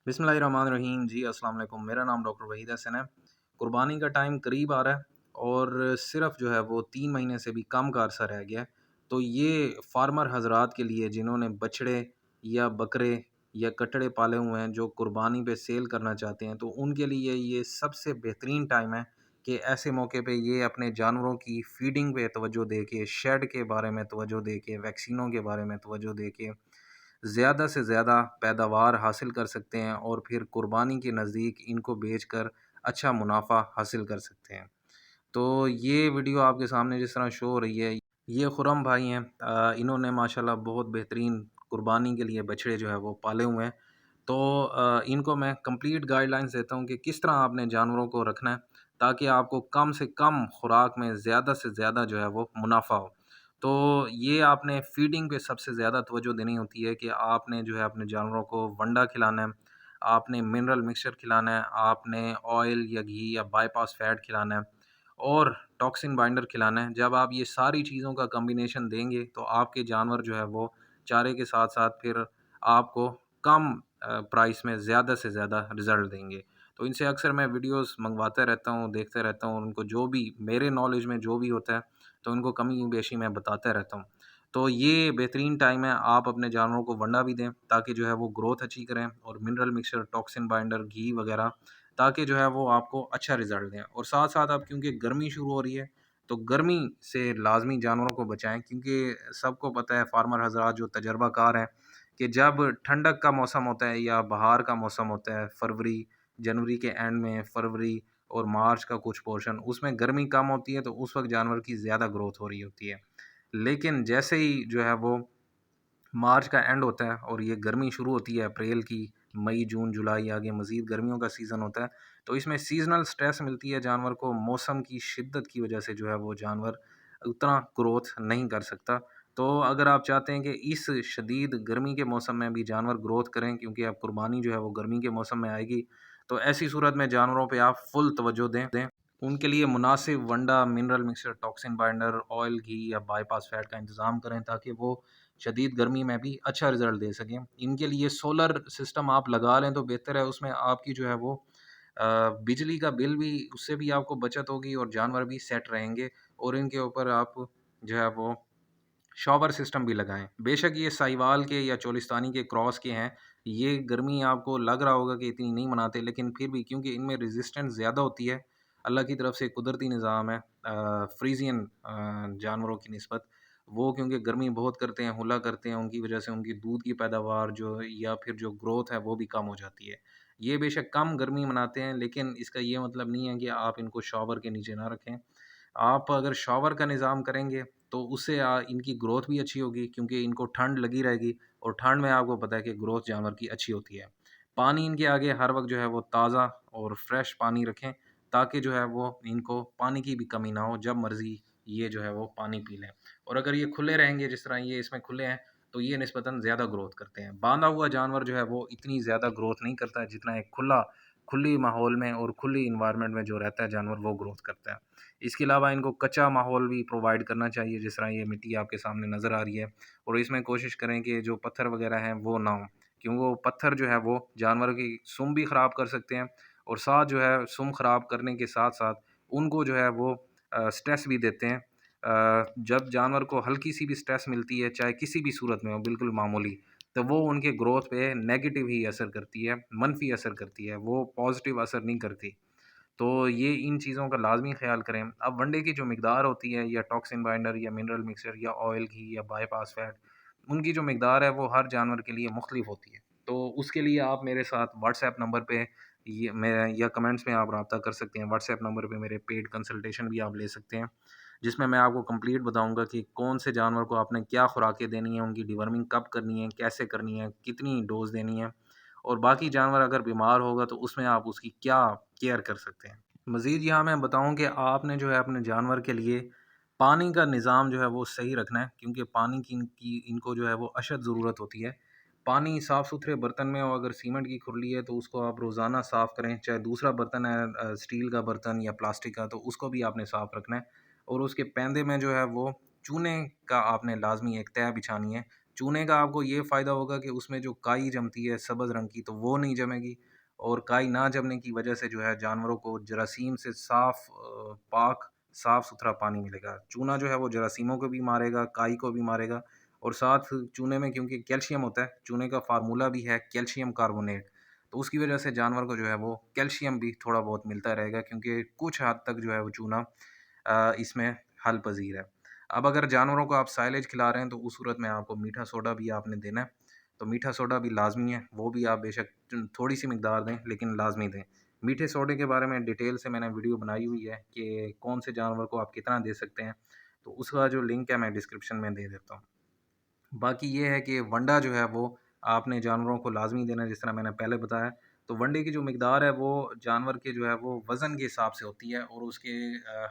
बिस्मिल्लाहिर्रहमानिर्रहीम। जी अस्सलाम वालेकुम। मेरा नाम डॉक्टर वहीद हसन है। कुर्बानी का टाइम करीब आ रहा है और सिर्फ़ जो है वो 3 महीने से भी कम का अरसा रह गया है। तो ये फ़ार्मर हज़रात के लिए जिन्होंने बछड़े या बकरे या कटड़े पाले हुए हैं, जो कुर्बानी पे सेल करना चाहते हैं, तो उनके लिए ये सबसे बेहतरीन टाइम है कि ऐसे मौके पे ये अपने जानवरों की फ़ीडिंग पे तवज्जो दे के, शेड के बारे में तवज्जो दे के, वैक्सीनों के बारे में तवज्जो दे के ज़्यादा से ज़्यादा पैदावार हासिल कर सकते हैं और फिर कुर्बानी के नज़दीक इनको बेचकर अच्छा मुनाफ़ा हासिल कर सकते हैं। तो ये वीडियो आपके सामने जिस तरह शो हो रही है, ये खुरम भाई हैं। इन्होंने माशाल्लाह बहुत बेहतरीन कुर्बानी के लिए बछड़े जो है वो पाले हुए हैं। तो इनको मैं कंप्लीट गाइडलाइंस देता हूँ कि किस तरह आपने जानवरों को रखना है, ताकि आपको कम से कम खुराक में ज़्यादा से ज़्यादा जो है वो मुनाफ़ा हो। तो ये आपने फ़ीडिंग पे सबसे ज़्यादा तवज्जो देनी होती है कि आपने जो है अपने जानवरों को वंडा खिलाना है, आपने मिनरल मिक्सचर खिलाना है, आपने ऑयल या घी या बाईपास फैट खिलाना है और टॉक्सिन बाइंडर खिलाना है। जब आप ये सारी चीज़ों का कॉम्बिनेशन देंगे, तो आपके जानवर जो है वो चारे के साथ-साथ फिर आपको कम प्राइस में ज़्यादा से ज़्यादा रिज़ल्ट देंगे। तो इनसे अक्सर मैं वीडियोज़ मँगवाता रहता हूँ, देखते रहता हूँ, उनको जो भी मेरे नॉलेज में जो भी होता है, तो उनको कमी-बेशी मैं बताता रहता हूँ। तो ये बेहतरीन टाइम है, आप अपने जानवरों को वंडा भी दें, ताकि जो है वो ग्रोथ अच्छी करें और मिनरल मिक्सचर, टॉक्सिन बाइंडर, घी वगैरह, ताकि जो है वो आपको अच्छा रिज़ल्ट दें। और साथ-साथ अब क्योंकि गर्मी शुरू हो रही है, तो गर्मी से लाज़मी जानवरों को बचाएँ, क्योंकि सबको पता है, फार्मर हज़रात जो तजर्बाकार हैं, कि जब ठंडक का मौसम होता है या बहार का मौसम होता है, फरवरी, जनवरी के एंड में, फरवरी और मार्च का कुछ पोर्शन, उसमें गर्मी कम होती है, तो उस वक़्त जानवर की ज़्यादा ग्रोथ हो रही होती है। लेकिन जैसे ही जो है वो मार्च का एंड होता है और ये गर्मी शुरू होती है अप्रैल की, मई, जून, जुलाई आगे मज़ीद गर्मियों का सीज़न होता है, तो इसमें सीज़नल स्ट्रेस मिलती है जानवर को, मौसम की शिद्दत की वजह से जो है वो जानवर उतना ग्रोथ नहीं कर सकता। तो अगर आप चाहते हैं कि इस शदीद गर्मी के मौसम में भी जानवर ग्रोथ करें, क्योंकि अब कुर्बानी जो है वो गर्मी के मौसम में आएगी, तो ऐसी सूरत में जानवरों पे आप फुल तवज्जो दें। उनके लिए मुनासिब वंडा, mineral mixture, toxin binder, oil, घी या बाईपास फैट का इंतज़ाम करें, ताकि वो शदीद गर्मी में भी अच्छा रिज़ल्ट दे सकें। इनके लिए सोलर सिस्टम आप लगा लें तो बेहतर है, उसमें आपकी जो है वो बिजली का बिल भी, उससे भी आपको बचत होगी और जानवर भी सेट रहेंगे और इनके ऊपर आप जो है वो शॉवर सिस्टम भी लगाएँ। बेशक ये साहिवाल के या चोलिस्तानी के क्रॉस के हैं, ये गर्मी आपको लग रहा होगा कि इतनी नहीं मनाते, लेकिन फिर भी क्योंकि इनमें रेज़िस्टेंस ज़्यादा होती है, अल्लाह की तरफ से कुदरती निज़ाम है, फ्रीज़ियन जानवरों की निस्बत। वो क्योंकि गर्मी बहुत करते हैं, हुला करते हैं, उनकी वजह से उनकी दूध की पैदावार जो या फिर जो ग्रोथ है, वो भी कम हो जाती है। ये बेशक कम गर्मी मनाते हैं, लेकिन इसका ये मतलब नहीं है कि आप इनको शॉवर के नीचे ना रखें। आप अगर शॉवर का निज़ाम करेंगे, तो उससे इनकी ग्रोथ भी अच्छी होगी, क्योंकि इनको ठंड लगी रहेगी और ठंड में आपको पता है कि ग्रोथ जानवर की अच्छी होती है। पानी इनके आगे हर वक़्त जो है वो ताज़ा और फ्रेश पानी रखें, ताकि जो है वो इनको पानी की भी कमी ना हो, जब मर्ज़ी ये जो है वो पानी पी लें। और अगर ये खुले रहेंगे, जिस तरह ये इसमें खुले हैं, तो ये निस्बतन ज़्यादा ग्रोथ करते हैं। बाँधा हुआ जानवर जो है वो इतनी ज़्यादा ग्रोथ नहीं करता है, जितना एक खुली माहौल में और खुली एनवायरनमेंट में जो रहता है जानवर, वो ग्रोथ करता है। इसके अलावा इनको कच्चा माहौल भी प्रोवाइड करना चाहिए, जिस तरह ये मिट्टी आपके सामने नज़र आ रही है, और इसमें कोशिश करें कि जो पत्थर वगैरह हैं वो ना हों, क्योंकि वो पत्थर जो है वो जानवर की सुम भी ख़राब कर सकते हैं और साथ जो है सुम ख़राब करने के साथ-साथ उनको जो है वो स्ट्रेस भी देते हैं। जब जानवर को हल्की-सी भी स्ट्रेस मिलती है, चाहे किसी भी सूरत में हो, बिल्कुल मामूली, तो वो उनके ग्रोथ पे नेगेटिव ही असर करती है, मनफ़ी असर करती है, वो पॉज़िटिव असर नहीं करती। तो ये इन चीज़ों का लाज़मी ख़्याल करें। अब वनडे की जो मिकदार होती है, या टॉक्सिन बाइंडर या मिनरल मिक्सचर या ऑयल, घी या बाईपास फैट, उनकी जो मिकदार है वो हर जानवर के लिए मुख्तलिफ होती है। तो उसके लिए आप मेरे साथ व्हाट्सएप नंबर पे ये मैं या कमेंट्स में आप रब्ता कर सकते हैं। व्हाट्सएप नंबर पे मेरे पेड कंसल्टेशन भी आप ले सकते हैं, जिसमें मैं आपको कंप्लीट बताऊँगा कि कौन से जानवर को आपने क्या खुराकें देनी है, उनकी डिवर्मिंग कब करनी है, कैसे करनी है, कितनी डोज़ देनी है, और बाकी जानवर अगर बीमार होगा तो उसमें आप उसकी क्या केयर कर सकते हैं। मज़ीद यहाँ मैं बताऊँ कि आपने जो है अपने जानवर के लिए पानी का निज़ाम जो है वो सही रखना है, क्योंकि पानी की इनको जो है वो अशद ज़रूरत होती है। पानी साफ़-सुथरे बर्तन में हो, अगर सीमेंट की खुरली है तो उसको आप रोज़ाना साफ़ करें, चाहे दूसरा बर्तन है स्टील का बर्तन या प्लास्टिक का, तो उसको भी आपने साफ़ रखना है और उसके पैंदे में जो है वो चूने का आपने लाज़मी एक तह बिछानी है। चूने का आपको ये फ़ायदा होगा कि उसमें जो काई जमती है सब्ज़ रंग की, तो वो नहीं जमेगी और काई ना जमने की वजह से जो है जानवरों को जरासीम से पाक साफ़-सुथरा पानी मिलेगा। चूना जो है वो जरासीमों को भी मारेगा, काई को भी मारेगा और साथ चूने में क्योंकि कैल्शियम होता है, चूने का फ़ार्मूला भी है कैल्शियम कार्बोनेट, तो उसकी वजह से जानवर को जो है वो कैल्शियम भी थोड़ा बहुत मिलता रहेगा क्योंकि कुछ हद तक जो है वो चूना इसमें हल पज़ीर है। अब अगर जानवरों को आप साइलेज खिला रहे हैं तो उस सूरत में आपको मीठा सोडा भी आपने देना है। तो मीठा सोडा भी लाज़मी है, वो भी आप बेशक थोड़ी-सी मिकदार दें लेकिन लाज़मी दें। मीठे सोडे के बारे में डिटेल से मैंने वीडियो बनाई हुई है कि कौन से जानवर को आप कितना दे सकते हैं, तो उसका जो लिंक है मैं डिस्क्रिप्शन में दे देता हूँ। बाकी ये है कि वंडा जो है वो आपने जानवरों को लाज़मी देना है जिस तरह मैंने पहले बताया। तो वंडे की जो मिकदार है वो जानवर के जो है वो वज़न के हिसाब से होती है और उसके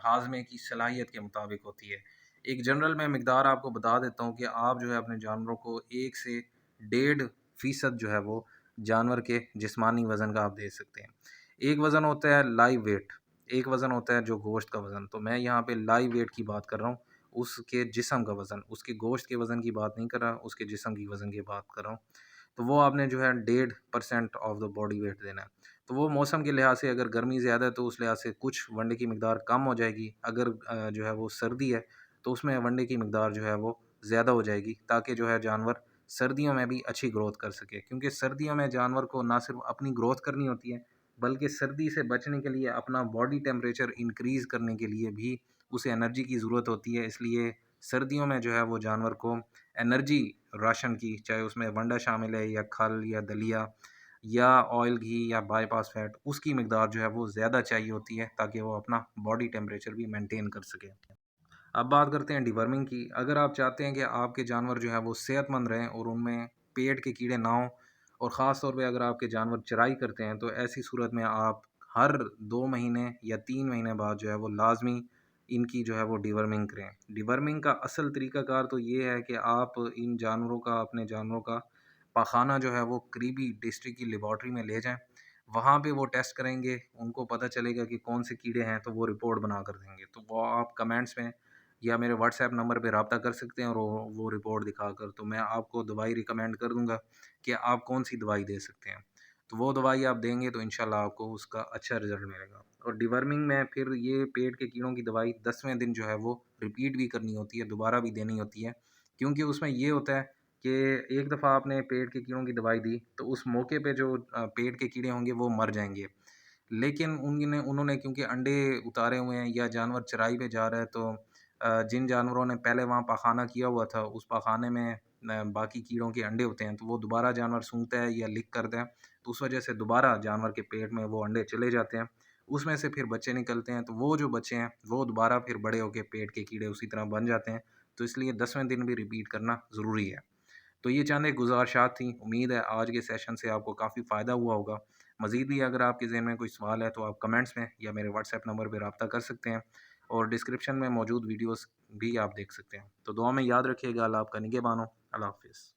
हाज़मे की सलाहियत के मुताबिक होती है। एक जनरल मैं मिकदार आपको बता देता हूँ कि आप जो है अपने जानवरों को 1 से डेढ़ फ़ीसद जो है वो जानवर के जिस्मानी वज़न का आप दे सकते हैं। एक वज़न होता है लाइव वेट, एक वज़न होता है जो गोश्त का वज़न। तो मैं यहाँ पे लाइव वेट की बात कर रहा हूँ। उसके जिस्म का वज़न, उसके गोश्त के वज़न की बात नहीं कर रहा, उसके जिस्म की वज़न की बात कर रहा हूँ। तो वो आपने जो है 1.5% ऑफ द बॉडी वेट देना है। तो वो मौसम के लिहाज़ से अगर गर्मी ज़्यादा है तो उस लिहाज़ से कुछ वनडे की मिकदार कम हो जाएगी। अगर जो है वो सर्दी है तो उसमें वनडे की मिकदार जो है वो ज़्यादा हो जाएगी ताकि जो है जानवर सर्दियों में भी अच्छी ग्रोथ कर सके। क्योंकि सर्दियों में जानवर को ना सिर्फ़ अपनी ग्रोथ करनी होती है, बल्कि सर्दी से बचने के लिए अपना बॉडी टेम्परेचर इंक्रीज़ करने के लिए भी उसे एनर्जी की ज़रूरत होती है। इसलिए सर्दियों में जो है वो जानवर को एनर्जी राशन की, चाहे उसमें वंडा शामिल है या खल या दलिया या ऑयल घी या बाईपास फैट, उसकी मिकदार जो है वो ज़्यादा चाहिए होती है ताकि वो अपना बॉडी टेम्परेचर भी मेंटेन कर सके। अब बात करते हैं डिवर्मिंग की। अगर आप चाहते हैं कि आपके जानवर जो है वो सेहतमंद रहें और उनमें पेट के कीड़े ना हों और ख़ास तौर पे अगर आपके जानवर चराई करते हैं तो ऐसी सूरत में आप हर 2 महीने या 3 महीने बाद जो है वो लाज़मी इनकी जो है वो डिवर्मिंग करें। डिवर्मिंग का असल तरीक़ाकार तो ये है कि आप इन जानवरों का अपने जानवरों का पाख़ाना जो है वो करीबी डिस्ट्रिक्ट की लैबॉरेटरी में ले जाएँ। वहाँ पे वो टेस्ट करेंगे, उनको पता चलेगा कि कौन से कीड़े हैं तो वो रिपोर्ट बना कर देंगे। तो वो आप कमेंट्स में या मेरे व्हाट्सएप नंबर पे रब्ता कर सकते हैं और वो रिपोर्ट दिखाकर तो मैं आपको दवाई रिकमेंड कर दूँगा कि आप कौन-सी दवाई दे सकते हैं। तो वो दवाई आप देंगे तो इंशाल्लाह आपको उसका अच्छा रिज़ल्ट मिलेगा। और डिवर्मिंग में फिर ये पेट के कीड़ों की दवाई 10वें दिन जो है वो रिपीट भी करनी होती है, दोबारा भी देनी होती है। क्योंकि उसमें ये होता है कि एक दफ़ा आपने पेट के कीड़ों की दवाई दी, तो उस मौके पे जो पेट के कीड़े होंगे वो मर जाएँगे। लेकिन उन्होंने उन्होंने क्योंकि अंडे उतारे हुए हैं या जानवर चराई पे जा रहा है तो जिन जानवरों ने पहले वहाँ पाख़ाना किया हुआ था, उस पाख़ाने में बाकी कीड़ों के अंडे होते हैं, तो वो दोबारा जानवर सूंघता है या लिक करता है, तो उस वजह से दोबारा जानवर के पेट में वो अंडे चले जाते हैं। उसमें से फिर बच्चे निकलते हैं, तो वो जो बच्चे हैं, वो दोबारा फिर बड़े होके पेट के कीड़े उसी तरह बन जाते हैं। तो इसलिए 10वें दिन भी रिपीट करना ज़रूरी है। तो ये चंद एक गुज़ारिशात थी। उम्मीद है आज के सेशन से आपको काफ़ी फ़ायदा हुआ होगा। मज़ीद भी अगर आपके ज़हन में कोई सवाल है तो आप कमेंट्स में या मेरे व्हाट्सएप नंबर पे रब्ता कर सकते हैं और डिस्क्रिप्शन में मौजूद वीडियोज़ भी आप देख सकते हैं। तो दुआ में याद रखिएगा। अल्लाह आपका निगहबान हो। अल्लाह हाफ़िज़।